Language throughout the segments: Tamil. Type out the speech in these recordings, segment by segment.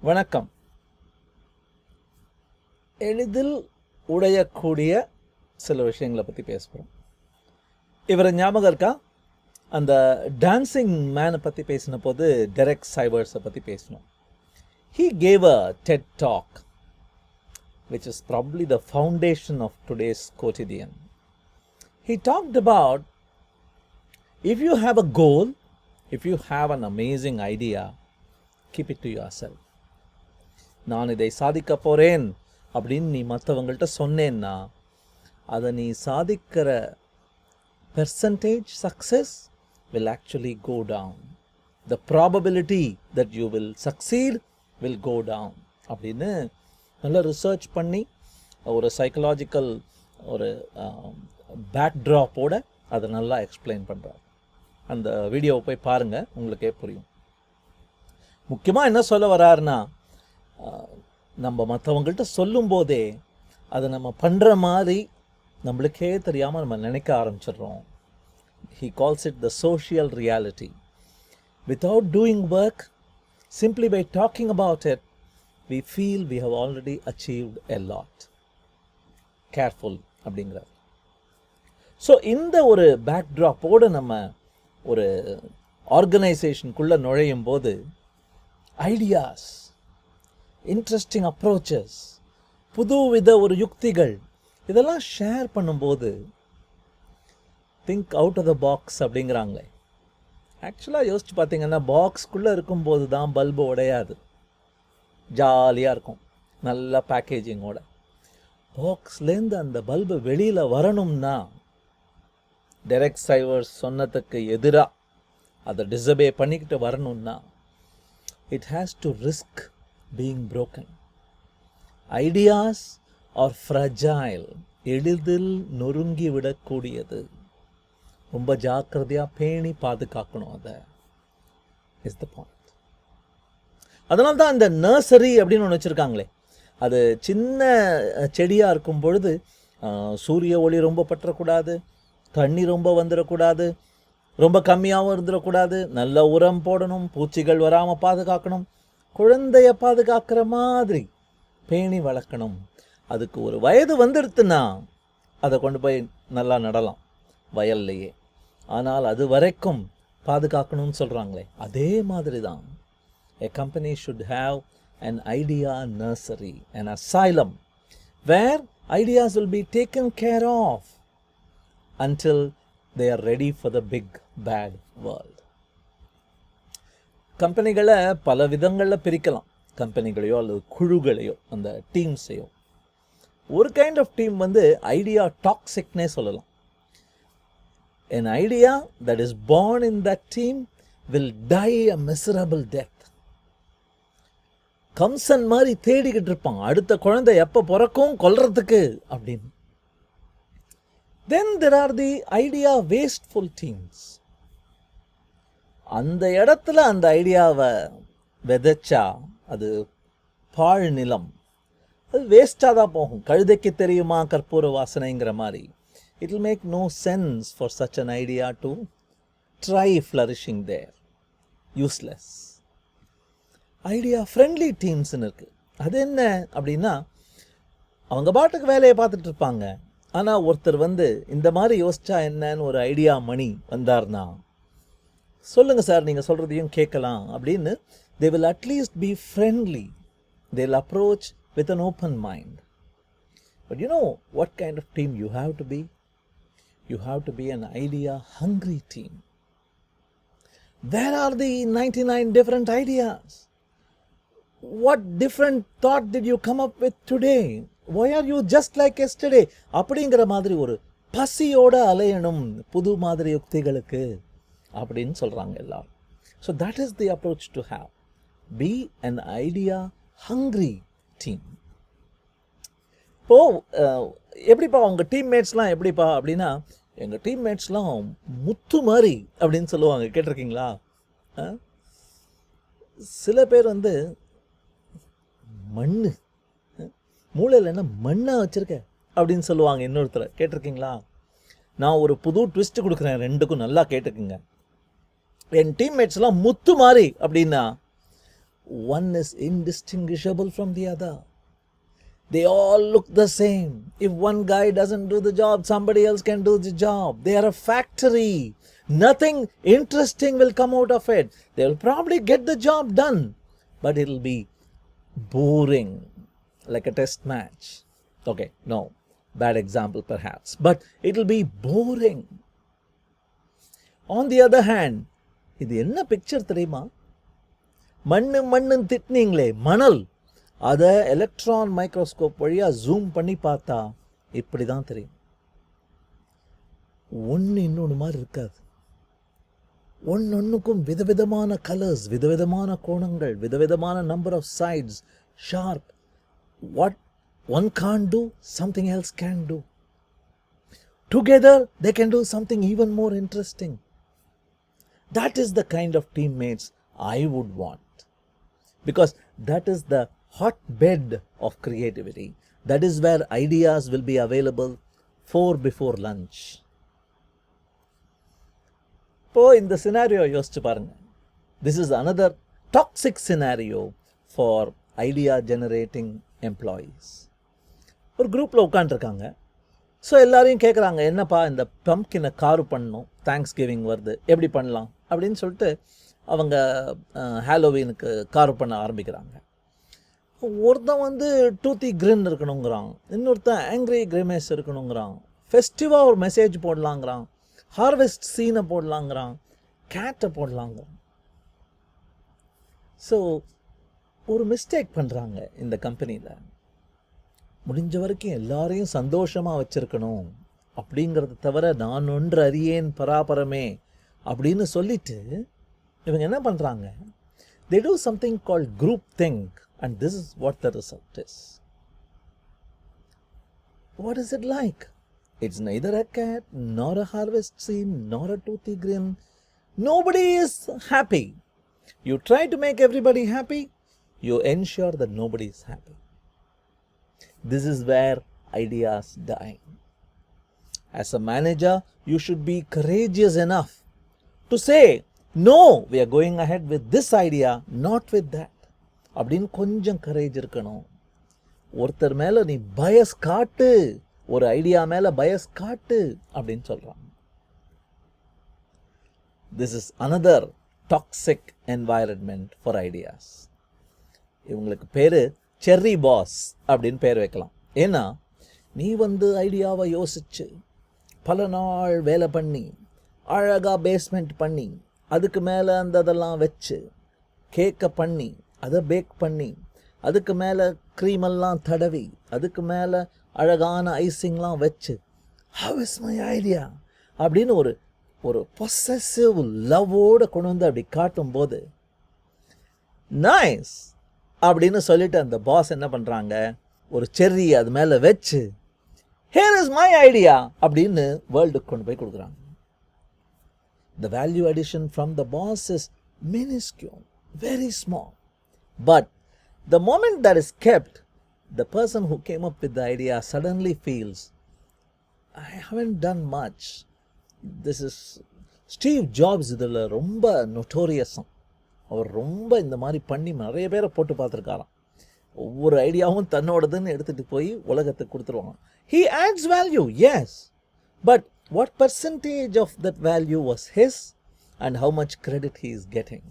வணக்கம். எளிதில் உடையக்கூடிய சில விஷயங்களை பற்றி பேசுகிறோம். இவரை ஞாபகம் இருக்கா? அந்த டான்சிங் மேனை பற்றி பேசின போது டெரெக் சைவர்ஸை பற்றி பேசினோம். He gave a TED talk which is probably the foundation of today's quotidian. He talked about if you have a goal, if you have an amazing idea, keep it to yourself. நான் இதை சாதிக்க போகிறேன் அப்படின்னு நீ மற்றவங்கள்ட்ட சொன்னேன்னா அதை நீ சாதிக்கிற percentage success will actually go down. The probability that you will succeed will go down. அப்படின்னு நல்லா ரிசர்ச் பண்ணி ஒரு சைக்கலாஜிக்கல் ஒரு பேக்ட்ராப்போட அதை நல்லா எக்ஸ்பிளைன் பண்ணுறார். அந்த வீடியோவை போய் பாருங்கள், உங்களுக்கே புரியும். முக்கியமாக என்ன சொல்ல வராருன்னா, நம்ம மற்றவங்கள்ட்ட சொல்லும் போதே அதை நம்ம பண்ணுற மாதிரி நம்மளுக்கே தெரியாமல் நம்ம நினைக்க ஆரம்பிச்சிடுறோம். He calls it the social reality. Without doing work, simply by talking about it, we feel we have already achieved a lot. Careful அப்படிங்கிறார். ஸோ இந்த ஒரு பேக்ட்ராப்போடு நம்ம ஒரு ஆர்கனைசேஷனுக்குள்ளே நுழையும் போது ஐடியாஸ், இன்ட்ரெஸ்டிங் அப்ரோச்சஸ், புதுவித ஒரு யுக்திகள் இதெல்லாம் ஷேர் பண்ணும்போது think out of the box அப்படிங்கிறாங்களே. ஆக்சுவலாக யோசிச்சு பார்த்தீங்கன்னா பாக்ஸ்குள்ளே இருக்கும்போது தான் பல்பு உடையாது, ஜாலியாக இருக்கும், நல்ல பேக்கேஜிங்கோட. பாக்ஸ்லேருந்து அந்த பல்பு வெளியில் வரணும்னா டெரெக் சைவர்ஸ் சொன்னதுக்கு எதிராக அதை டிசபே பண்ணிக்கிட்டு வரணும்னா it has to risk being broken. Ideas are fragile. எளிதில் நொறுங்கி விடக்கூடியது. ரொம்ப ஜாக்கிரதையாக பேணி பாதுகாக்கணும். அதை இஸ் த பாயிண்ட். அதனால தான் இந்த நர்சரி அப்படின்னு ஒன்று வச்சுருக்காங்களே, அது சின்ன செடியாக இருக்கும் பொழுது சூரிய ஒளி ரொம்ப பற்றக்கூடாது, தண்ணி ரொம்ப வந்துடக்கூடாது, ரொம்ப கம்மியாகவும் இருந்துடக்கூடாது, நல்ல உரம் போடணும், பூச்சிகள் வராமல் பாதுகாக்கணும், குழந்தைய பாதுகாக்கிற மாதிரி பேணி வளர்க்கணும். அதுக்கு ஒரு வயது வந்துடுத்துன்னா அதை கொண்டு போய் நல்லா நடலாம் வயல்லையே. ஆனால் அது வரைக்கும் பாதுகாக்கணும்னு சொல்கிறாங்களே, அதே மாதிரி தான் a company should have an idea nursery, an asylum where ideas will be taken care of until they are ready for the big bad world. கம்பெனிகளை பல விதங்களில் பிரிக்கலாம். கம்பெனிகளையோ அல்லது குழுகளையோ அந்த டீம்ஸையோ. ஒரு கைண்ட் ஆஃப் டீம் ஐடியா டாக்ஸிக்னே சொல்லலாம். an idea that is born in that team will die a miserable death. Kamsan மாதிரி தேடிக்கிட்டு இருப்பான், அடுத்த குழந்தை எப்போ பிறக்கும் கொல்றதுக்கு அப்படின்னு. Then there are the idea wasteful teams. அந்த இடத்துல அந்த ஐடியாவை விதைச்சா அது பாழ் நிலம், அது வேஸ்டாக தான் போகும். கழுதைக்கு தெரியுமா கற்பூர வாசனைங்கிற மாதிரி. It will make no sense for such an idea to try flourishing there. Useless. Idea friendly டீம்ஸ்ன்னு இருக்குது. அது என்ன அப்படின்னா, அவங்க பாட்டுக்கு வேலையை பார்த்துட்டு இருப்பாங்க. ஆனால் ஒருத்தர் இந்த மாதிரி யோசிச்சா என்னன்னு ஒரு ஐடியா மணி வந்தார்னா, சொல்லுங்கள் சார், நீங்கள் சொல்கிறதையும் கேட்கலாம் அப்படின்னு they will at least be friendly. They will approach with an open mind. But you know what kind of team you have to be? You have to be an idea hungry team. Where are the 99 different ideas? What different thought did you come up with today? Why are you just like yesterday? அப்படிங்கிற மாதிரி ஒரு பசியோட அலையணும் புது மாதிரி யுக்திகளுக்கு அப்படின்னு சொல்கிறாங்க எல்லாரும். So that is the approach to have. Be an idea hungry team. இப்போது எப்படிப்பா உங்கள் டீம்மேட்ஸ்லாம் எப்படிப்பா அப்படின்னா, எங்கள் டீம்மேட்ஸ்லாம் முத்து மாதிரி அப்படின்னு சொல்லுவாங்க. கேட்டிருக்கீங்களா? சில பேர் மண்ணு, மூளையில் என்ன மண்ணாக வச்சுருக்க அப்படின்னு சொல்லுவாங்க இன்னொருத்தரை. கேட்டிருக்கீங்களா? நான் ஒரு புது ட்விஸ்ட் கொடுக்குறேன், ரெண்டுக்கும் நல்லா கேட்டுக்குங்க. என் டீம்மேட்ஸ்லாம் முத்து மாதிரி அப்படின்னா one is indistinguishable from the other. They all look the same. If one guy doesn't do the job, somebody else can do the job. They are a factory. Nothing interesting will come out of it. They will probably get the job done, but it will be boring, like a test match. Okay, no, bad example perhaps, but it will be boring. On the other hand, இது என்ன பிக்சர் தெரியுமா? மண்ணு திட்டினீங்களே, மணல், அதை எலக்ட்ரான் மைக்ரோஸ்கோப் வழியாக ஜூம் பண்ணி பார்த்தா இப்படி தான் தெரியும். ஒன்று இன்னொன்று மாதிரி இருக்காது. ஒன்றுக்கும் விதவிதமான கலர்ஸ், விதவிதமான கோணங்கள், விதவிதமான number of sides, sharp. What one can't do, something else can do. Together they can do something even more interesting. That is the kind of teammates I would want, because that is the hotbed of creativity. That is where ideas will be available before lunch. இப்போ இந்த சினாரியோ யோசிச்சு பாருங்க. This is another toxic scenario for idea generating employees. ஒரு குரூப்பில் உட்காந்துருக்காங்க. ஸோ எல்லாரையும் கேட்குறாங்க, என்னப்பா இந்த பம்ப்கினை காரு பண்ணணும், தேங்க்ஸ் கிவிங் வருது, எப்படி பண்ணலாம் அப்படின்னு சொல்லிட்டு அவங்க ஹாலோவீனுக்கு காரு பண்ண ஆரம்பிக்கிறாங்க. ஒருத்தன் டூத்தி கிரின் இருக்கணுங்கிறான், இன்னொருத்தன் ஆங்க்ரி கிரிமேஸ் இருக்கணுங்கிறான், ஃபெஸ்டிவாக ஒரு மெசேஜ் போடலாங்கிறான், ஹார்வெஸ்ட் சீனை போடலாங்கிறான், கேட்டை போடலாங்கிறான். ஸோ ஒரு மிஸ்டேக் பண்ணுறாங்க இந்த கம்பெனியில். முடிஞ்ச வரைக்கும் எல்லாரையும் சந்தோஷமாக வச்சுருக்கணும் அப்படிங்கிறத தவிர நான் ஒன்று அறியேன் பராபரமே அப்படின்னு சொல்லிட்டு இவங்க என்ன பண்ணுறாங்க, they do something called group think, and this is what the result is. What is it like? It's neither a cat, nor a harvest scene, nor a toothy grin. Nobody is happy. You try to make everybody happy, you ensure that nobody is happy. This is where ideas die. As a manager, you should be courageous enough to say, no, we are going ahead with this idea, not with that. அப்படின்னு கொஞ்சம் கரேஜ் இருக்கணும். ஒருத்தர் மேலே நீ பயஸ் காட்டு, ஒரு ஐடியா மேலே பயஸ் காட்டு அப்படின்னு சொல்கிறாங்க. This is another toxic environment for ideas. இவங்களுக்கு பேர் செர்ரி பாஸ் அப்படின்னு பேர் வைக்கலாம். ஏன்னா நீ ஐடியாவை யோசிச்சு பல நாள் வேலை பண்ணி அழகாக பேஸ்மெண்ட் பண்ணி அதுக்கு மேலே அதெல்லாம் வச்சு கேக்கை பண்ணி அதை பேக் பண்ணி அதுக்கு மேலே க்ரீமெல்லாம் தடவி அதுக்கு மேலே அழகான ஐசிங்லாம் வச்சு ஹவ் இஸ் மை ஐடியா அப்படின்னு ஒரு பொசசிவ் லவ்வோடு கொண்டு அப்படி காட்டும்போது நைஸ் அப்படின்னு சொல்லிட்டு அந்த பாஸ் என்ன பண்ணுறாங்க, ஒரு செர்ரி அது மேலே வச்சு ஹியர் இஸ் மை ஐடியா அப்படின்னு வேர்ல்டுக்கு கொண்டு போய் கொடுக்குறாங்க. The value addition from the boss is minuscule, very small. But the moment that is kept, the person who came up with the idea suddenly feels, I haven't done much. This is Steve Jobs இதில் ரொம்ப நொட்டோரியஸாக. அவர் ரொம்ப இந்த மாதிரி பண்ணி நிறைய பேரை போட்டு பார்த்துருக்காராம். ஒவ்வொரு ஐடியாவும் தன்னோடதுன்னு எடுத்துகிட்டு போய் உலகத்துக்கு கொடுத்துருவாங்க. He adds value, yes. But what percentage of that value was his and how much credit he is getting?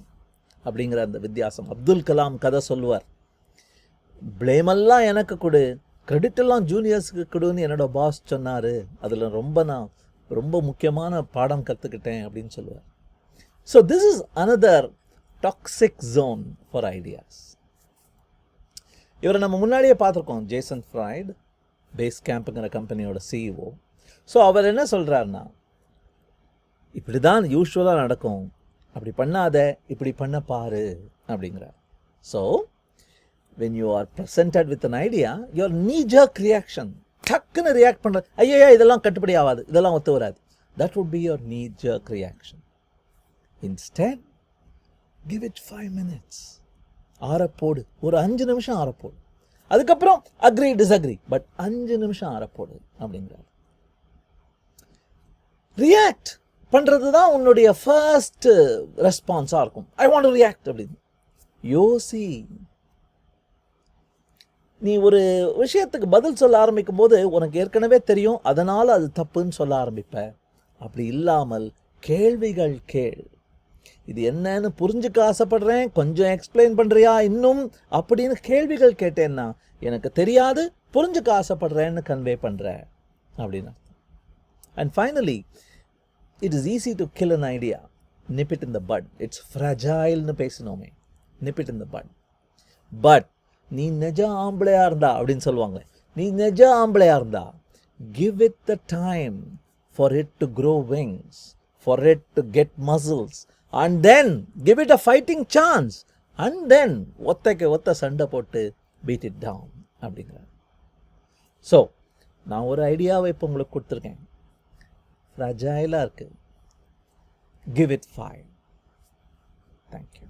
அப்படிங்கிற அந்த வித்தியாசம். அப்துல் கலாம் கதை சொல்லுவார், பிளேமெல்லாம் எனக்கு கொடு, கிரெடிட்டெல்லாம் ஜூனியர்ஸுக்கு கொடுன்னு என்னோட பாஸ் சொன்னார், அதில் நான் ரொம்ப முக்கியமான பாடம் கற்றுக்கிட்டேன் அப்படின்னு சொல்லுவார். So this is another toxic zone for ideas. இவரை நம்ம முன்னாடியே பார்த்துருக்கோம், ஜேசன் ஃப்ரைட், பேஸ் கேம்புங்கிற கம்பெனியோட சிஇஓ. ஸோ அவர் என்ன சொல்கிறாருன்னா, இப்படி தான் யூஸ்வலாக நடக்கும், அப்படி பண்ணாத, இப்படி பண்ண பாரு அப்படிங்கிறார். So when you are presented with an idea, your knee-jerk reaction, டக்குன்னு ரியாக்ட் பண்ணுறது, ஐயா இதெல்லாம் கட்டுப்படி ஆகாது, இதெல்லாம் ஒத்து வராது, that would be your knee-jerk reaction. Instead, give it 5 minutes. ஆறப்போடு, ஒரு 5 நிமிஷம் ஆறப்போடு, அதுக்கப்புறம் அக்ரி டிஸ்அக்ரி, பட் 5 நிமிஷம் ஆறப்போடு அப்படிங்கிறார். ரியாக்ட் பண்ணுறது தான் உன்னுடைய ஃபர்ஸ்ட் ரெஸ்பான்ஸாக இருக்கும். ஐ வாண்ட் டு ரியாக்ட் அப்படின்னு. யோசி. நீ ஒரு விஷயத்துக்கு பதில் சொல்ல ஆரம்பிக்கும் போது உனக்கு ஏற்கனவே தெரியும், அதனால் அது தப்புன்னு சொல்ல ஆரம்பிப்ப. அப்படி இல்லாமல் கேள்விகள் கேள். இது என்னன்னு புரிஞ்சுக்க ஆசைப்படுறேன், கொஞ்சம் எக்ஸ்பிளைன் பண்ணுறியா இன்னும் அப்படின்னு கேள்விகள் கேட்டேன்னா எனக்கு தெரியாது, புரிஞ்சுக்க ஆசைப்படுறேன்னு கன்வே பண்ணுற அப்படின்னா. And finally, it is easy to kill an idea, nip it in the bud. It's fragile-னு பேசினோமே, nip it in the bud. But நீ நெஜ ஆம்பளையா இருந்தா அப்படின்னு சொல்லுவாங்க, நீ நெஜ ஆம்பளையா இருந்தா give it the time for it to grow wings, for it to get muscles, and then give it a fighting chance, and then ஒத்தைக்கு ஒத்த சண்டை போட்டு beat it down அப்படிங்கிறார். ஸோ நான் ஒரு ஐடியாவை இப்போ உங்களுக்கு கொடுத்துருக்கேன், ஃப்ராஜைலாக இருக்குது. Give it 5. Thank you.